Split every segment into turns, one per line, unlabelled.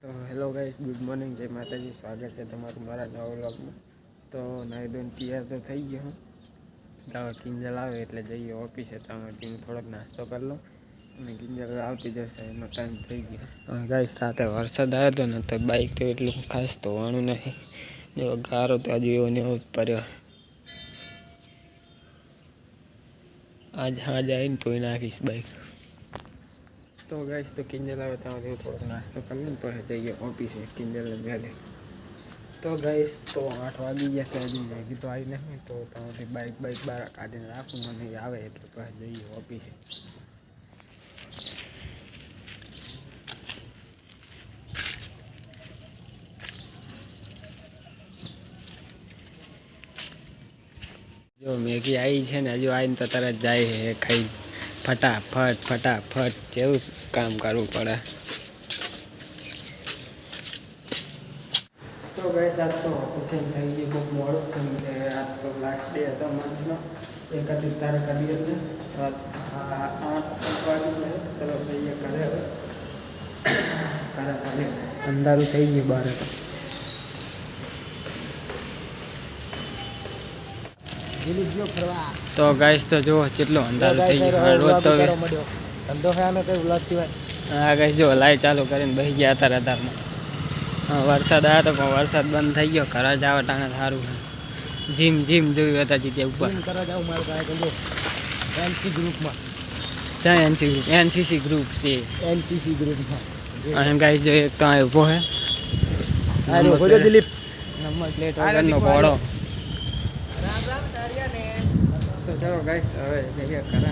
તો hello guys, good morning, જય માતાજી. સ્વાગત છે તમારું મારા નવા વ્લોગમાં. તો નાઈ ધોઈને તૈયાર તો થઈ ગયો હું. તો કિંજલ આવે એટલે જઈએ ઓફિસે. તો હું થોડોક નાસ્તો કરી લઉં અને કિંજલ આવતી જશે, એનો ટાઈમ થઈ ગયો. ગાઈસ, રાતે વરસાદ આવ્યો હતો ને તો બાઇક તો એટલું ખાસ ધોવાનું નહીં. જો ગારો તો હજુ એવો ને એવો પડ્યો. આજ આવીને ધોઈ નાખીશ બાઇક. તો ગાઈસ, તો કિંજલ આવે ત્યાં થોડોક નાસ્તો કરી લઈને પછી જઈએ ઓફિસે કિંજલને મેળે. તો ગાઈસ, તો 8 વાગી ગયા તો હજી મેગી તો આવી નથી. તો ત્યાંથી બાઇક બહાર કાઢીને રાખું, મને આવે એટલે પછી જઈએ ઓફિસે. જો મેગી આવી છે ને, હજુ આવીને તો તરત જાય છે ખાઈ. ફટાફટ જેવું કામ કરવું પડે. તો ગાઈસ, આજ તો ઓફિસે થઈ ગયું બહુ મોડું છે. આજ તો લાસ્ટ ડે હતો મંથનો. 31 તારીખ હતી એટલે 8 વાગે. ચલો જઈએ ઘરે. હવે અંધારું થઈ ગયું બહાર. તો ગાઈસ, તો જો કેટલો અંધારું થઈ ગયું. રોજ તો ધંધો ખાવાનો કઈ વ્લોગ સિવાય. હા ગાઈસ, જો લાઈટ ચાલુ કરીને બેસી ગયા હતા રડારમાં. વરસાદ આવ્યો તો પણ વરસાદ બંધ થઈ ગયો. ઘરે જવા ટાણે સારું છે. જીમ જોયું હતા ત્યાં ઉપર. એનસી ગ્રુપમાં એનસીસી ગ્રુપ છે. એનસીસી ગ્રુપમાં અને ગાઈસ, જો એક તો ઊભો છે દિલીપ. નંબર પ્લેટ વગરનો ઘોડો. તો ચાલો ગાઈસ, હવે જઈએ ઘરે.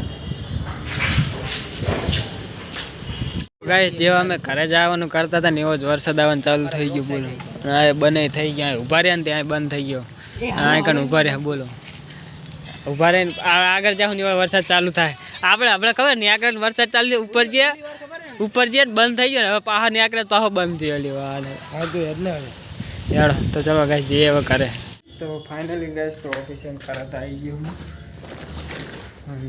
ગાઈસ, જેવા અમે ઘરે જવાનું કરતા હતા ને એવો જ વરસાદ આવવાનું ચાલુ થઈ ગયું. બોલો, આ બને થઈ ગયા. ઉભા રહ્યા ને ત્યાં બંધ થઈ ગયો. આ કણ ઉભા રહ્યા. બોલો, ઉભા રહીને આગળ જાઉં ને એવા વરસાદ ચાલુ થાય. આપણે ખબર ને આગળ વરસાદ ચાલુ છે. ઉપર જે બંધ થઈ ગયો ને, હવે પાછો ને આગળ પાછો બંધ થયો. યાર, તો ચાલો ગાઈસ, જઈએ હવે ઘરે. તો ફાઇનલી ગાઈસ, તો ઓફિસે કરતા આવી ગયું.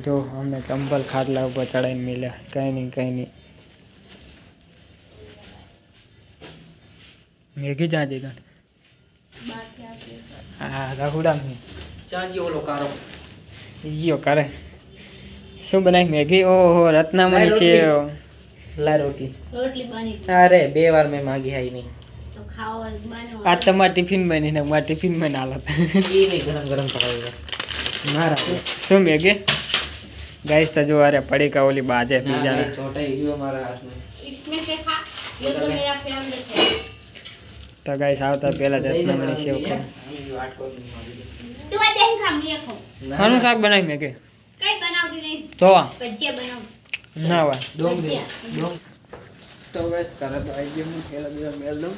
જો અમને ચંપલ ખાટલા ઉપર ચડાવીને મળ્યા. કંઈ નહીં. મેગી જ્યાં જઈ હા રાહુડા ઓલો કારો ઈયો કરે. શું બનાવી મેગી? ઓહો, રત્નામણી છે. રોટલી બની. અરે 2 વાર મેં માગી આઈ નહીં. આ તમારા ટિફિન બની ને મારા ટિફિન માં ના લાત ગરમ મારા. શું મેગી ગાઈસ? તો જો અરે પડીકા ઓલી બાજે બીજા છોટાઈ ગયો મારા હાથમાં. તો ગાઈસ, આવતા પહેલા રત્નામણી સેવ ખાવ. ઘણું શાક બનાવી મેગી. કઈ બનાવતી નહીં તો ભજીયા બનાવ ના વા ડોંગળી. તો ગાઈસ, તરત આવી ગયો હું. પહેલા બીજા મેલ દઉં.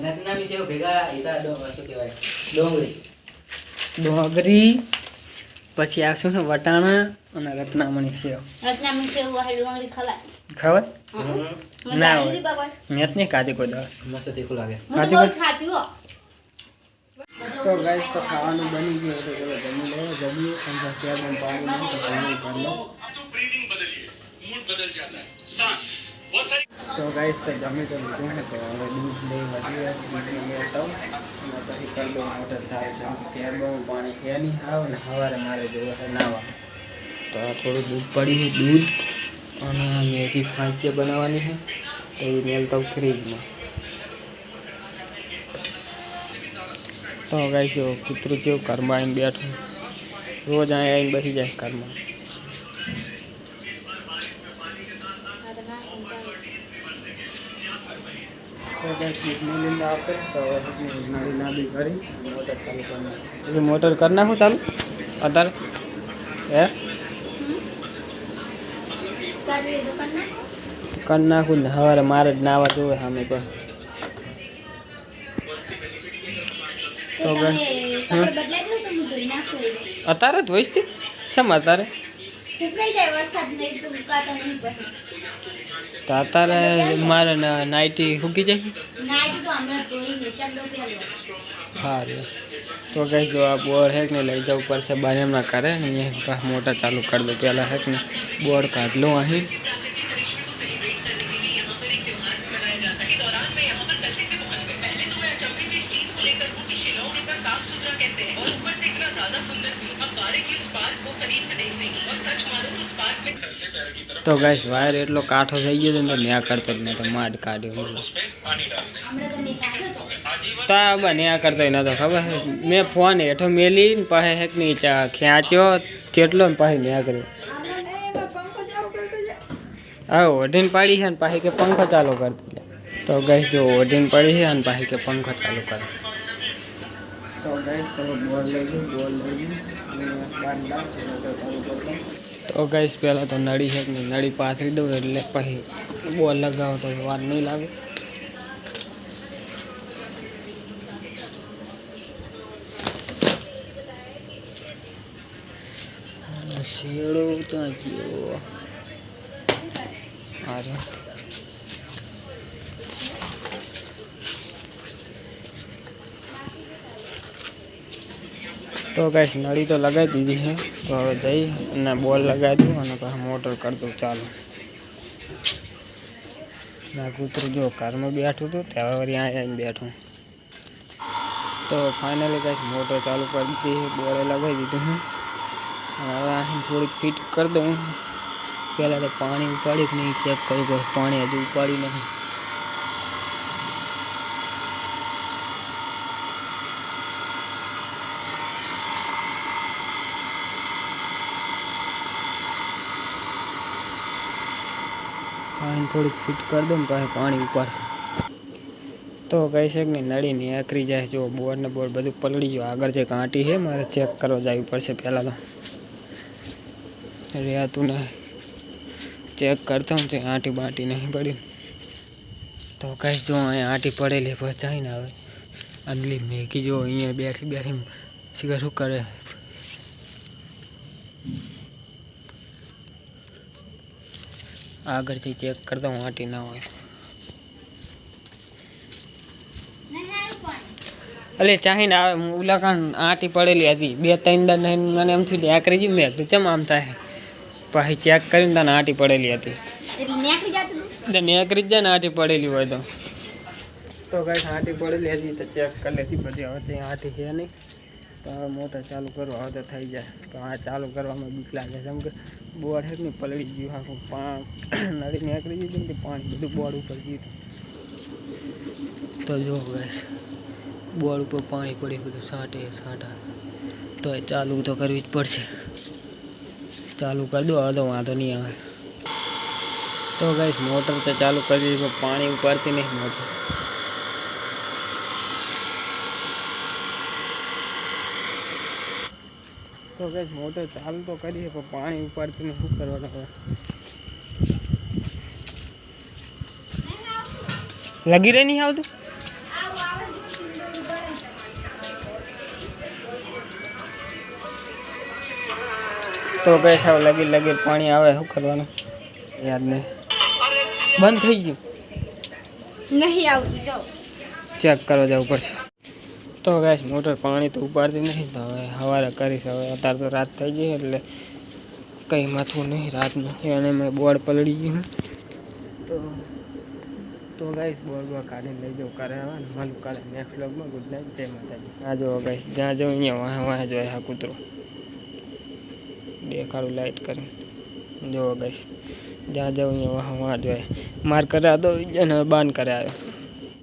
રત્નામણી સેવ ભેગા શું કહેવાય, ડોંગળી પછી આ શું વટાણા અને રત્નામણી સેવ. ખબર ના હોય મેં નહીં ખાધી કોઈ દાળ. મસ્ત તીખું લાગે. તો ગાઈસ, તો ખાવાનું બની ગયું. તો ચલો જમી લઈએ. જમીએ પાણી તો ગાઈસ, તો જમી તો લીધું ને. તો હવે દૂધ લઈ વધીએ પછી કરી દઉં મોટર ચાલુ. ત્યાર બહુ પાણી છે નહીં આવે ને. સવારે મારે જોવે છે નાવા. તો આ થોડું દૂધ પડી છે. દૂધ અને મેગી ફાંચે બનાવવાની છે. તો એ મેલતો ફ્રીજમાં. તો ગાઈસ, જો કૂતરું જેવું ઘરમાં આવીને બેઠું. રોજ અહીંયા આવીને બેસી જાય ઘરમાં. મોટર કરી નાખું ચાલુ અત્યારે. હે કરી નાખું ને. સવારે મારે જ નાવા જોવે સામે પર. તો અત્યારે ધોઈશ તી છેમ અત્યારે તો અત્યારે મારે નાઇટી મૂકી જાય. સારું. तो गैस जो आप बोर्ड है कि नहीं ले जाओ ऊपर से बारे में करे नहीं है मोटर चालू कर दो पहला है कि नहीं बोर्ड काट लो वहीं तो गैस वायर एटलो काठो થઈ ગયો તો ન્યા કરતો જ નતો માડ કાઢ્યો તો બન્યા કરતો ન તો ખબર છે મે ફોન હેઠો મેલી ને પાહે હેક નીચે ખેંચ્યો કેટલો ને પાહે ન્યા કર્યો આ ઓઢીન પાડી છે ને પાહે કે પંખો ચાલુ કર દે તો ગैस जो ઓઢીન પડી છે અને પાહે કે પંખો ચાલુ કર તો ગैस ચલો બોલ લઈ બાંધા ચાલુ કરતો तो गैस पहला तो नड़ी है नहीं नड़ी पाथरी दो એટલે પછી બોલ લગાવો તો વાર નહીં લાગે શેડો તો ગયો અરે तो गैस नड़ी तो लगा दीदी है तो हम जाइए ना बॉल लगा दूँ और फिर मोटर कर दूँ चालू ना कूतरू जो घर में बैठू तो त्यार यहाँ बैठूँ तो फाइनली गैस मोटर चालू कर दी है बॉल लगा दी है थोड़ी फिट कर दूँ पहले तो पानी उपाड़ी नहीं चेक करूँ पानी हजू उपाड़ी नहीं पानी थोड़ी फिट कर दो पास पानी ऊपर से तो कैसे नहीं नड़ी नहीं आकरी जाए जो बोर्ड ने बोर्ड बधु पलड़ी गयो आगर जे कांटी है मारे चेक करवा जावी पड़शे पहला तो रिया तू ने चेक करता हूँ आँटी बाँटी नहीं पड़ी तो कैसे जो अँ आँटी पड़ेली पचाई ना आवे अगली मेघी जो अँ बैठी बैठी शिखर शू करे आगर से चेक करता हूँ आँटी ना हो अरे चाहे ना ओला कान आँटी पड़ेली थी बे तीन दिन मैंने एम थी आकरी जी मैं तो चम आम थाय पाही चेक कर आँटी पड़ेली थी नेकरी जाए आँटी पड़ेली हो तो कहीं आँटी पड़ेली थी तो चेक कर लेती बड़ी हम आँटी है नहीं तो मोटर चालू करो तो थी जाए तो आ चालू करवा में बीक लगे केम के बोर्ड है नहीं पलड़ी गयु आखू नड़ी निकली गई कि पानी बधु बोर्ड पर जी तो जो गैस बोर्ड पर पानी पड़ी बधु साटे साटा तो चालू तो करवी ज पड़शे चालू कर दो तो वाँधो नहीं आवे तो गैस मोटर तो चालू कर दी पानी उपाड़ती नहीं मोटर तो गैस मोटर चालू तो करिए पर पानी उपाड़ती नहीं शू करवाना लगी रही नहीं आवतु तो गैस अब लगी लगी पानी आवे शू करवाना याद नहीं बंद थी गयु नहीं आवतु जाओ चेक करो जाओ ऊपर से तो गैस मोटर पानी तो उपाड़ती नहीं तो हमें हवारे करीश हवे अत्यार तो रात थई गई एटले कई माथू नहीं रात में एने में बोर्ड पलड़ी गयु तो गैस बोर्ड में काढ़ी लई जाओ करे मालूम काले नेक्स्ट व्लॉग में गुड नाइट जय माताजी आ जो गैस जहाँ जो अँ वहाँ जो है कूतरो देखाड़ू लाइट कर जो गैस जहाँ जाओ अँ वहाँ जो है मार करा दो बांध कर आयो।